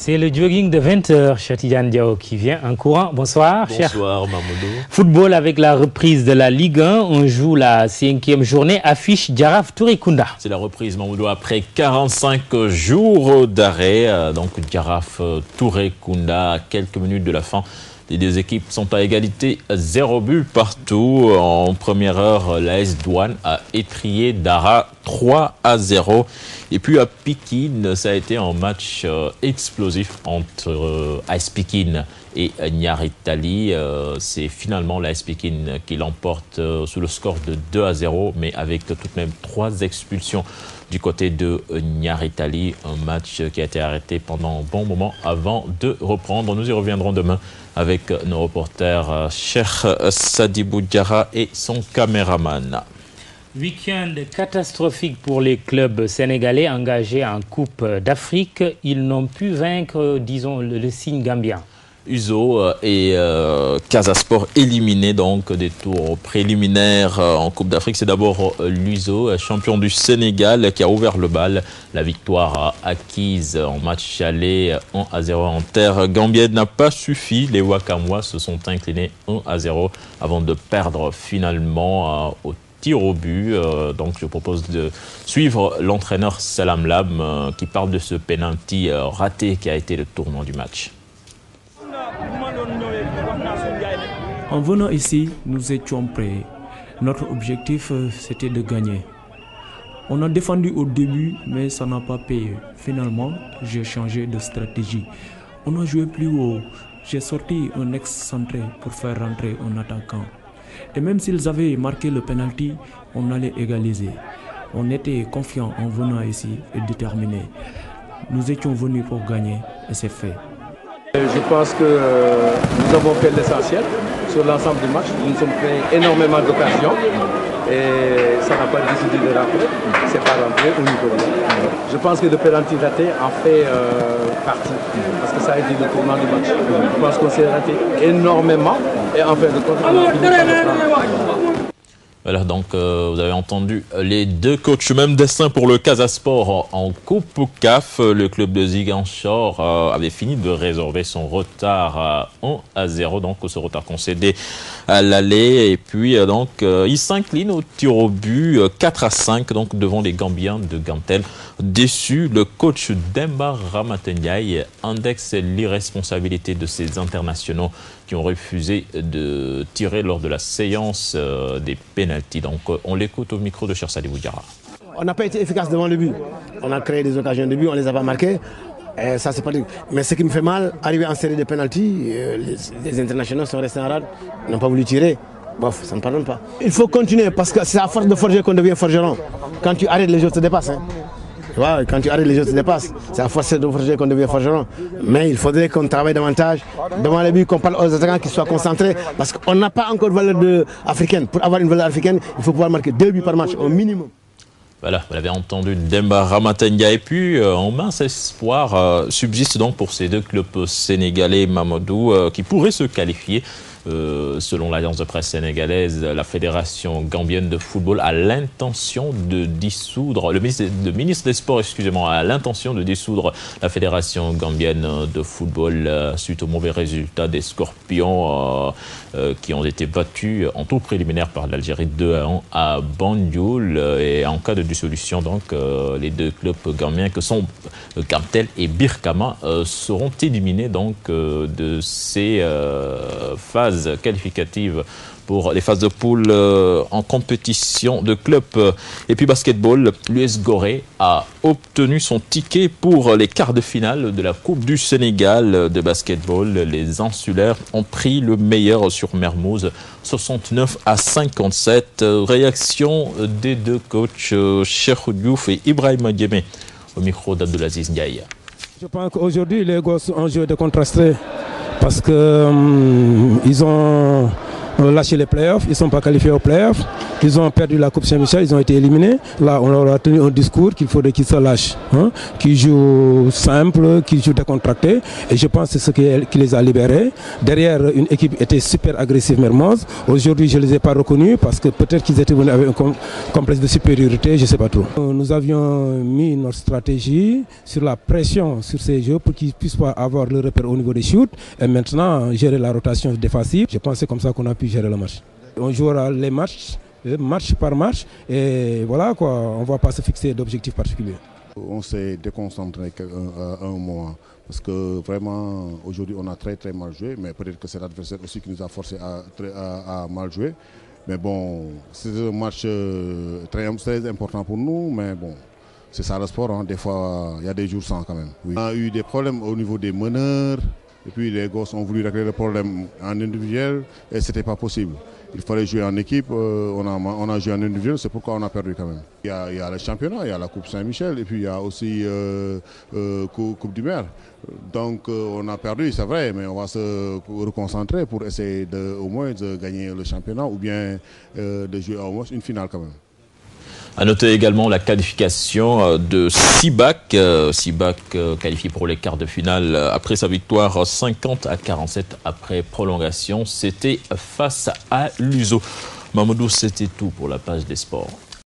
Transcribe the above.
C'est le jogging de 20h, Chatidiane Diao, qui vient en courant. Bonsoir, Bonsoir, Mamoudou. Football avec la reprise de la Ligue 1. On joue la 5e journée. Affiche Jaraaf Touré Kunda. C'est la reprise, Mamoudou, après 45 jours d'arrêt. Donc, Jaraaf Touré Kunda, à quelques minutes de la fin. Les deux équipes sont à égalité, 0 but partout. En première heure, l'AS Douane a étrié Dara 3-0. Et puis à Pikine, ça a été un match explosif entre AS Pikine et Nyari Tali. C'est finalement l'AS Pikine qui l'emporte sous le score de 2-0, mais avec tout de même 3 expulsions du côté de Nyari Tali. Un match qui a été arrêté pendant un bon moment avant de reprendre. Nous y reviendrons demain avec nos reporters Cheikh Sadibou Diarra et son caméraman. Week-end catastrophique pour les clubs sénégalais engagés en Coupe d'Afrique. Ils n'ont pu vaincre, disons, le signe gambien. Uzo et Casa Sport éliminés donc des tours préliminaires en Coupe d'Afrique. C'est d'abord l'Uzo, champion du Sénégal, qui a ouvert le bal. La victoire acquise en match aller 1-0 en terre gambienne n'a pas suffi. Les Wakamois se sont inclinés 1-0 avant de perdre finalement au tir au but. Donc je propose de suivre l'entraîneur Salam Lam qui parle de ce penalty raté qui a été le tournant du match. En venant ici, nous étions prêts. Notre objectif, c'était de gagner. On a défendu au début, mais ça n'a pas payé. Finalement, j'ai changé de stratégie. On a joué plus haut. J'ai sorti un ex-centré pour faire rentrer un attaquant. Et même s'ils avaient marqué le penalty, on allait égaliser. On était confiants en venant ici et déterminés. Nous étions venus pour gagner et c'est fait. Je pense que nous avons fait l'essentiel sur l'ensemble du match. Nous nous sommes fait énormément d'occasions et ça n'a pas décidé de rentrer. C'est pas rentré au niveau. Je pense que le penalty raté en fait partie parce que ça a été le tournant du match. Je pense qu'on s'est raté énormément et en fait de compte, on a fini par le prendre. Voilà, donc vous avez entendu les deux coachs, même destin pour le Casa Sport en Coupe CAF. Le club de Ziguinchor avait fini de résorber son retard à 1-0, donc ce retard concédé à l'aller. Et puis donc il s'incline au tir au but 4-5 donc devant les Gambiens de Gantel. Déçu, le coach Demba Ramatendiaye indexe l'irresponsabilité de ces internationaux qui ont refusé de tirer lors de la séance des pénaltys. Donc on l'écoute au micro de Cheikh Sadibou Diarra. On n'a pas été efficace devant le but. On a créé des occasions de but, on ne les a pas marquées. Ça, c'est pas... Mais ce qui me fait mal, arriver en série de pénaltys, les internationaux sont restés en rade, n'ont pas voulu tirer. Bof, ça ne pardonne pas. Il faut continuer parce que c'est à force de forger qu'on devient forgeron. Quand tu arrêtes, les autres te dépassent. Hein. Ouais, quand tu arrêtes, les autres te dépassent. C'est à force de forger qu'on devient forgeron. Mais il faudrait qu'on travaille davantage devant les buts, qu'on parle aux attaquants, qu'ils soient concentrés. Parce qu'on n'a pas encore de valeur africaine. Pour avoir une valeur africaine, il faut pouvoir marquer 2 buts par match au minimum. Voilà, vous l'avez entendu, Demba Ramatendia. Et puis, un mince espoir subsiste donc pour ces deux clubs sénégalais, Mamadou, qui pourraient se qualifier. Selon l'Alliance de presse sénégalaise, la Fédération gambienne de football a l'intention de dissoudre, le ministre des Sports, excusez-moi, a l'intention de dissoudre la Fédération gambienne de football suite aux mauvais résultats des Scorpions qui ont été battus en tour préliminaire par l'Algérie 2-1 à Banjul. Et en cas de dissolution, donc, les deux clubs gambiens que sont Gamtel et Birkama seront éliminés donc, de ces phases qualificatives pour les phases de poule en compétition de club. Et puis basketball, l'US Gorée a obtenu son ticket pour les quarts de finale de la Coupe du Sénégal de basketball. Les insulaires ont pris le meilleur sur Mermoz, 69-57. Réaction des deux coachs, Cheikh Diouf et Ibrahima Diémé, au micro d'Abdelaziz Ndiaye. Je pense qu'aujourd'hui, les gosses ont joué de contrasté parce que ils ont lâché les playoffs, ils ne sont pas qualifiés aux playoffs. Ils ont perdu la Coupe Saint-Michel, ils ont été éliminés. Là, on leur a tenu un discours qu'il faudrait qu'ils se lâchent, hein, qu'ils jouent simple, qu'ils jouent décontracté. Et je pense que c'est ce qui les a libérés. Derrière, une équipe était super agressive, Mermoz. Aujourd'hui, je ne les ai pas reconnus parce que peut-être qu'ils étaient venus avec un complexe de supériorité, je ne sais pas trop. Nous avions mis notre stratégie sur la pression sur ces jeux pour qu'ils ne puissent pas avoir le repère au niveau des shoots. Et maintenant, gérer la rotation défensive. Je pense que c'est comme ça qu'on a pu gérer le match. On jouera les matchs, match par match, et voilà quoi, on ne va pas se fixer d'objectifs particuliers. On s'est déconcentré un moment parce que vraiment aujourd'hui on a très mal joué, mais peut-être que c'est l'adversaire aussi qui nous a forcé à mal jouer. Mais bon, c'est un match très important pour nous, mais bon, c'est ça le sport, hein. Des fois il y a des jours sans quand même. Oui. On a eu des problèmes au niveau des meneurs. Et puis les gosses ont voulu régler le problème en individuel et ce n'était pas possible. Il fallait jouer en équipe, on a joué en individuel, c'est pourquoi on a perdu quand même. Il y a le championnat, il y a la Coupe Saint-Michel et puis il y a aussi Coupe du Maire. Donc on a perdu, c'est vrai, mais on va se reconcentrer pour essayer au moins de gagner le championnat ou bien de jouer au moins une finale quand même. À noter également la qualification de Sibac. Sibac qualifié pour les quarts de finale après sa victoire 50-47 après prolongation. C'était face à l'USO. Mamadou, c'était tout pour la page des sports.